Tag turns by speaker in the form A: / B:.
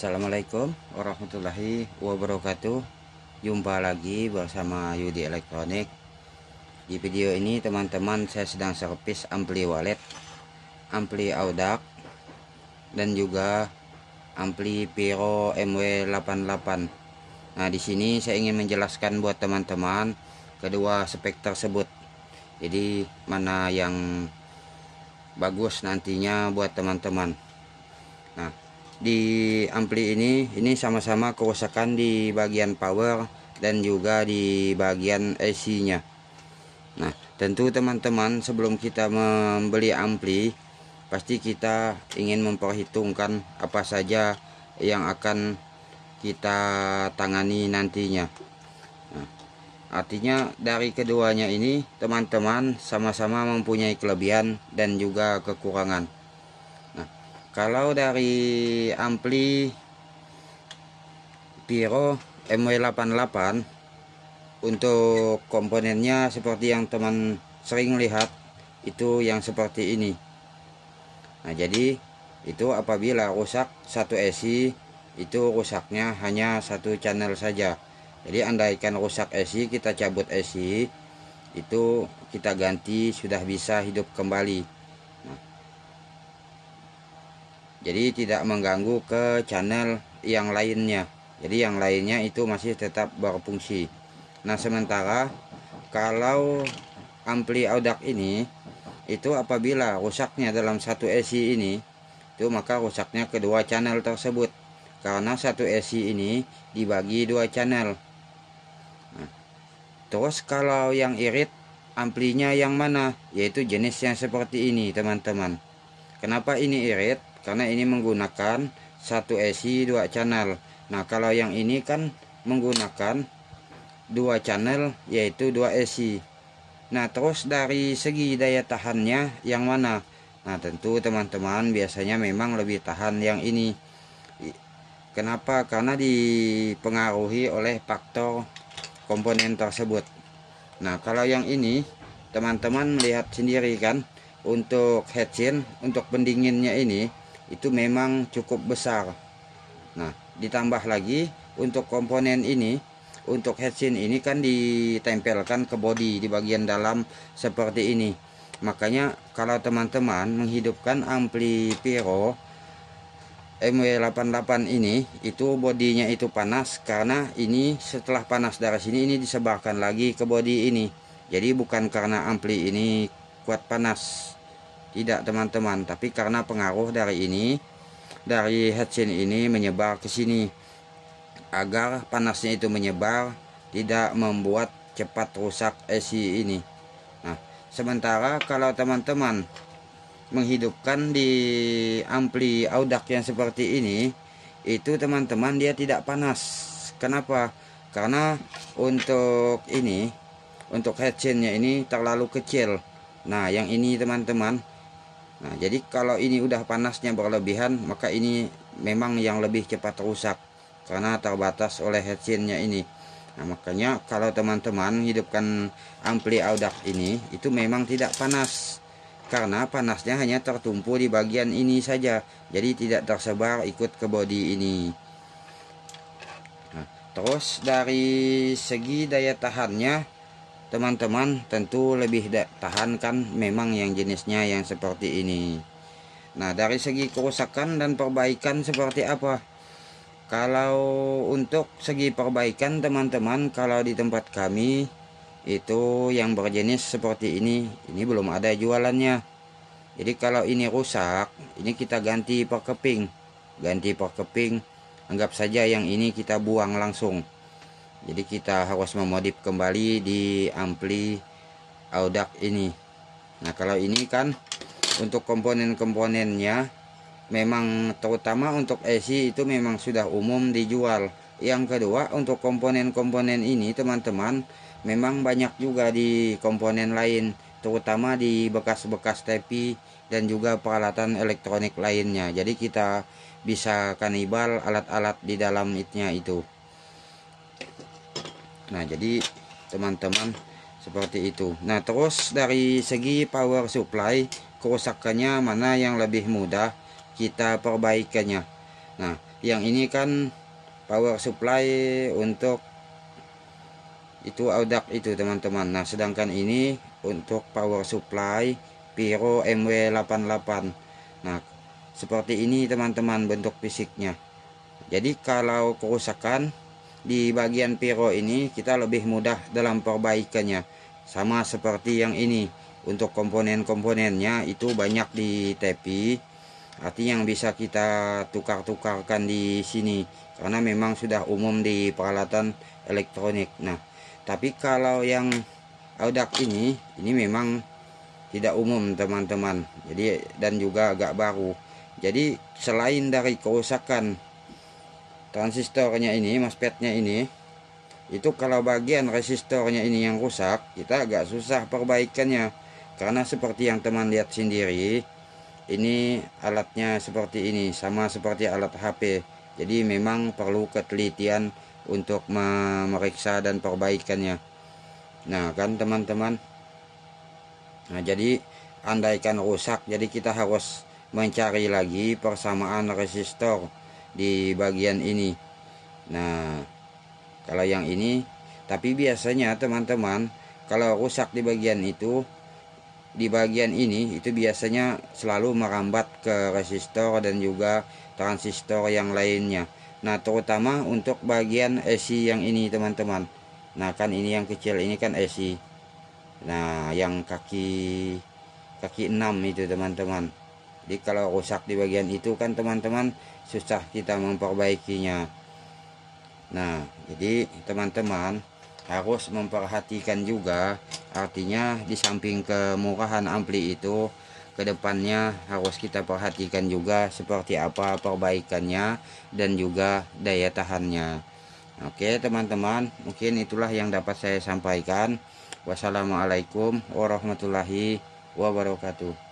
A: Assalamualaikum warahmatullahi wabarakatuh. Jumpa lagi bersama Yudi Elektronik. Di video ini teman-teman, saya sedang servis ampli walet, ampli audak, dan juga ampli Pyro MW88. Nah, di sini saya ingin menjelaskan buat teman-teman kedua spek tersebut. Jadi mana yang bagus nantinya buat teman-teman. Nah, di ampli ini sama-sama kerusakan di bagian power dan juga di bagian AC-nya. Nah, tentu teman-teman, sebelum kita membeli ampli, pasti kita ingin memperhitungkan apa saja yang akan kita tangani nantinya. Nah, artinya dari keduanya ini teman-teman sama-sama mempunyai kelebihan dan juga kekurangan. Nah, kalau dari ampli Pyro MW88, untuk komponennya seperti yang teman sering lihat, itu yang seperti ini. Nah, jadi itu apabila rusak satu AC, itu rusaknya hanya satu channel saja. Jadi andaikan rusak AC, kita cabut AC, itu kita ganti, sudah bisa hidup kembali. Nah, jadi tidak mengganggu ke channel yang lainnya. Jadi yang lainnya itu masih tetap berfungsi. Nah, sementara kalau ampli audak ini, itu apabila rusaknya dalam satu AC ini, itu maka rusaknya kedua channel tersebut, karena satu AC ini dibagi dua channel. Nah, terus kalau yang irit, amplinya yang mana? Yaitu jenis yang seperti ini teman-teman. Kenapa ini irit? Karena ini menggunakan satu AC dua channel. Nah, kalau yang ini kan menggunakan dua channel, yaitu dua AC. Nah, terus dari segi daya tahannya yang mana? Nah, tentu teman-teman biasanya memang lebih tahan yang ini. Kenapa? Karena dipengaruhi oleh faktor komponen tersebut. Nah, kalau yang ini teman-teman melihat sendiri kan, untuk heatsink, untuk pendinginnya ini itu memang cukup besar. Nah, ditambah lagi untuk komponen ini, untuk heatsink ini kan ditempelkan ke bodi di bagian dalam seperti ini. Makanya kalau teman-teman menghidupkan ampli Pyro MW88 ini, itu bodinya itu panas, karena ini setelah panas dari sini, ini disebarkan lagi ke bodi ini. Jadi bukan karena ampli ini kuat panas, tidak teman-teman, tapi karena pengaruh dari ini, dari heatsink ini menyebar ke sini, agar panasnya itu menyebar, tidak membuat cepat rusak AC ini. Nah, sementara kalau teman-teman menghidupkan di ampli audak yang seperti ini, itu teman-teman dia tidak panas. Kenapa? Karena untuk ini, untuk headsinknya ini terlalu kecil. Nah, yang ini teman-teman, nah jadi kalau ini udah panasnya berlebihan, maka ini memang yang lebih cepat rusak karena terbatas oleh headsinknya ini. Nah, makanya kalau teman-teman hidupkan ampli audak ini, itu memang tidak panas, karena panasnya hanya tertumpu di bagian ini saja, jadi tidak tersebar ikut ke bodi ini. Nah, terus dari segi daya tahannya teman-teman, tentu lebih tahan kan memang yang jenisnya yang seperti ini. Nah, dari segi kerusakan dan perbaikan seperti apa? Kalau untuk segi perbaikan teman-teman, kalau di tempat kami itu yang berjenis seperti ini belum ada jualannya. Jadi kalau ini rusak, ini kita ganti per keping. Ganti per keping, anggap saja yang ini kita buang langsung. Jadi kita harus memodif kembali di ampli audak ini. Nah, kalau ini kan untuk komponen-komponennya memang terutama untuk AC itu memang sudah umum dijual. Yang kedua, untuk komponen-komponen ini teman-teman, memang banyak juga di komponen lain, terutama di bekas-bekas TV dan juga peralatan elektronik lainnya. Jadi kita bisa kanibal alat-alat di dalam itu. Nah, jadi teman-teman seperti itu. Nah, terus dari segi power supply, kerusakannya mana yang lebih mudah kita perbaikannya. Nah, Yang ini kan power supply untuk itu audak itu teman-teman. Nah sedangkan ini untuk power supply Piro MW88. Nah seperti ini teman-teman bentuk fisiknya. Jadi kalau kerusakan di bagian Piro ini kita lebih mudah dalam perbaikannya. Sama seperti yang ini, untuk komponen-komponennya itu banyak di tepi. Artinya yang bisa kita tukar-tukarkan di sini karena memang sudah umum di peralatan elektronik. Nah, tapi kalau yang audak ini memang tidak umum teman-teman. Jadi dan juga agak baru. Jadi selain dari kerusakan transistornya ini, MOSFET-nya ini, itu kalau bagian resistornya ini yang rusak, kita agak susah perbaikannya. Karena seperti yang teman lihat sendiri, ini alatnya seperti ini, sama seperti alat HP. Jadi memang perlu ketelitian untuk memeriksa dan perbaikannya. Nah kan teman-teman, nah jadi andaikan rusak, jadi kita harus mencari lagi persamaan resistor di bagian ini. Nah kalau yang ini, tapi biasanya teman-teman kalau rusak di bagian itu, di bagian ini itu biasanya selalu merambat ke resistor dan juga transistor yang lainnya. Nah terutama untuk bagian AC yang ini teman-teman. Nah kan ini yang kecil ini kan AC. Nah yang kaki 6 itu teman-teman. Jadi kalau rusak di bagian itu kan teman-teman susah kita memperbaikinya. Nah jadi teman-teman harus memperhatikan juga, artinya di samping kemurahan ampli itu, kedepannya harus kita perhatikan juga seperti apa perbaikannya dan juga daya tahannya. Oke teman-teman, mungkin itulah yang dapat saya sampaikan. Wassalamualaikum warahmatullahi wabarakatuh.